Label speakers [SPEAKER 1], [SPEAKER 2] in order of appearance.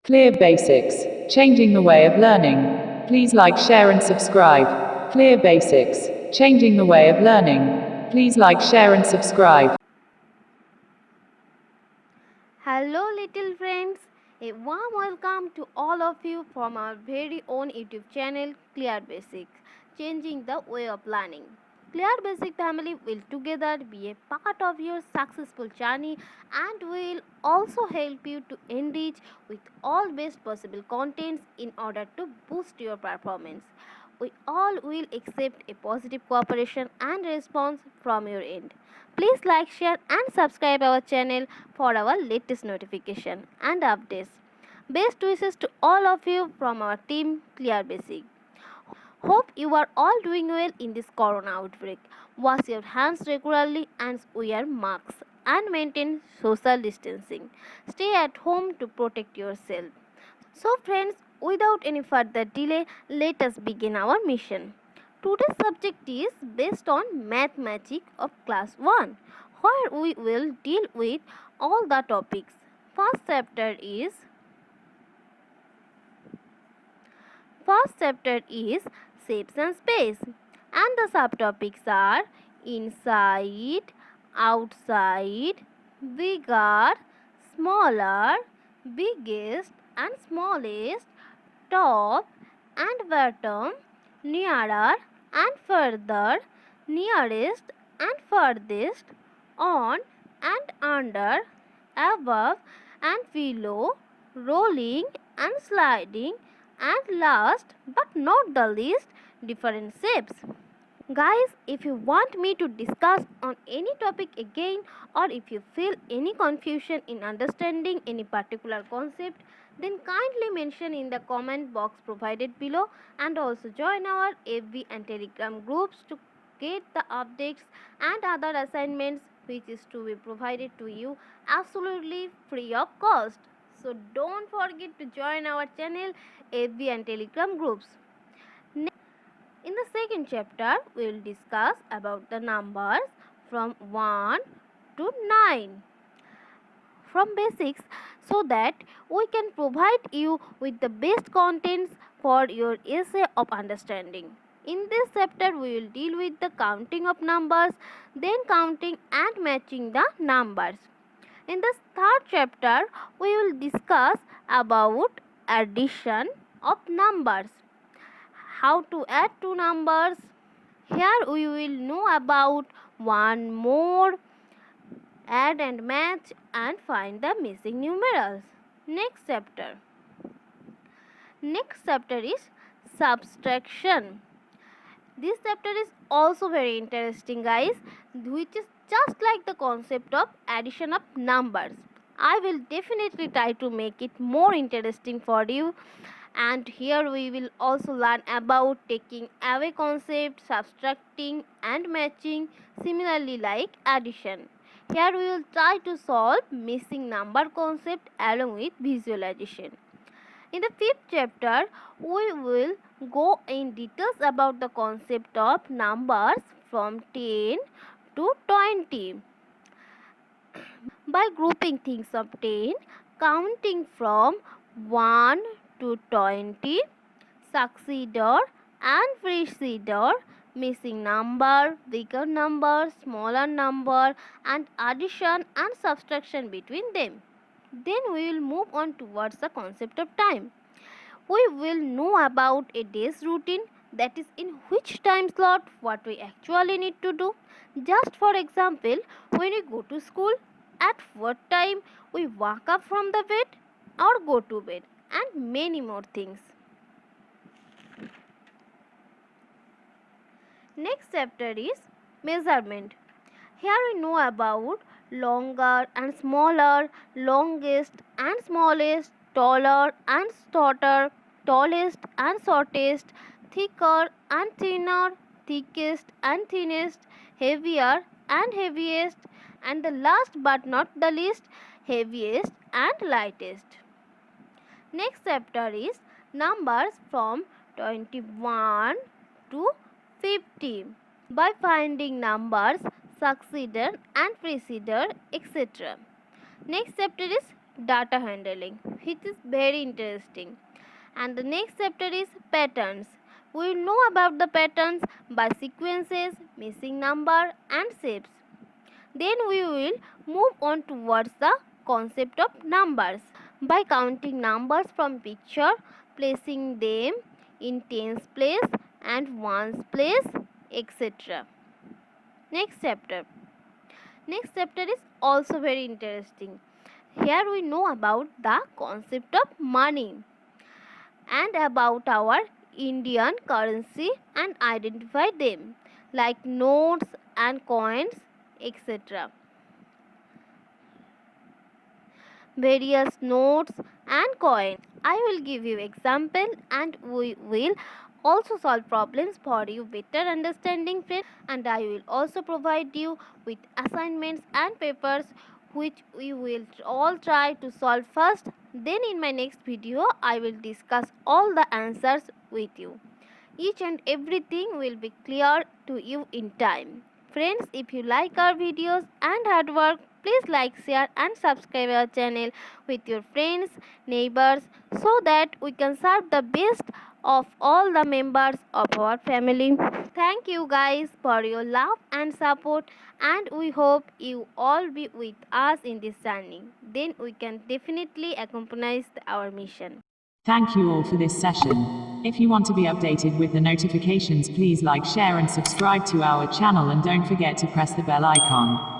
[SPEAKER 1] Clear Basics, changing the way of learning. Please like, share and subscribe. Clear Basics, changing the way of learning. Please like, share and subscribe.
[SPEAKER 2] Hello little friends, a warm welcome to all of you from our very own YouTube channel Clear Basics, changing the way of learning. Clear Basic family will together be a part of your successful journey and will also help you to enrich with all best possible contents in order to boost your performance. We all will accept a positive cooperation and response from your end. Please like, share and subscribe our channel for our latest notification and updates. Best wishes to all of you from our team Clear Basic. Hope you are all doing well in this corona outbreak. Wash your hands regularly and wear masks and maintain social distancing. Stay at home to protect yourself. So friends, without any further delay, let us begin our mission. Today's subject is based on Math Magic of class 1, where we will deal with all the topics. First chapter is shapes and space, and the subtopics are inside, outside, bigger, smaller, biggest and smallest, top and bottom, nearer and further, nearest and furthest, on and under, above and below, rolling and sliding, and last but not the least, different shapes. Guys, if you want me to discuss on any topic again, or if you feel any confusion in understanding any particular concept, then kindly mention in the comment box provided below, and also join our FB and Telegram groups to get the updates and other assignments which is to be provided to you absolutely free of cost. So don't forget to join our channel, FB and Telegram groups. In the second chapter, we will discuss about the numbers from 1 to 9 from basics, so that we can provide you with the best contents for your essay of understanding. In this chapter, we will deal with the counting of numbers, then counting and matching the numbers. In the third chapter, we will discuss about addition of numbers, how to add two numbers. Here we will know about one more, add and match, and find the missing numerals. Next chapter is subtraction. This chapter is also very interesting, guys, which is just like the concept of addition of numbers. I will definitely try to make it more interesting for you. And here we will also learn about taking away concept, subtracting and matching, similarly like addition. Here we will try to solve missing number concept along with visualization. In the fifth chapter, we will go in details about the concept of numbers from 10 to 20. By grouping things of 10, counting from 1 to 20, succeeder and preceder, missing number, bigger number, smaller number, and addition and subtraction between them. Then we will move on towards the concept of time. We will know about a day's routine, that is in which time slot what we actually need to do. Just for example, when we go to school, at what time we wake up from the bed or go to bed, and many more things. Next chapter is measurement. Here we know about longer and smaller, longest and smallest, taller and shorter, tallest and shortest, thicker and thinner, thickest and thinnest, heavier and heaviest, and the last but not the least, heaviest and lightest. Next chapter is numbers from 21 to 50. By finding numbers, succeeder and preceder, etc. Next chapter is data handling, which is very interesting. And the next chapter is patterns. We will know about the patterns by sequences, missing number and shapes. Then we will move on towards the concept of numbers by counting numbers from picture, placing them in tens place and ones place, etc. Next chapter. Next chapter is also very interesting. Here we know about the concept of money and about our Indian currency and identify them like notes and coins, etc. Various notes and coins. I will give you example and we will also solve problems for you better understanding, friends, and I will also provide you with assignments and papers which we will all try to solve first. Then in my next video I will discuss all the answers with you. Each and everything will be clear to you in time. Friends, if you like our videos and hard work, please like, share and subscribe our channel with your friends, neighbors so that we can serve the best of all the members of our family. Thank you guys for your love and support, and we hope you all be with us in this journey. Then we can definitely accomplish our mission.
[SPEAKER 1] Thank you all for this session. If you want to be updated with the notifications, please like, share and subscribe to our channel and don't forget to press the bell icon.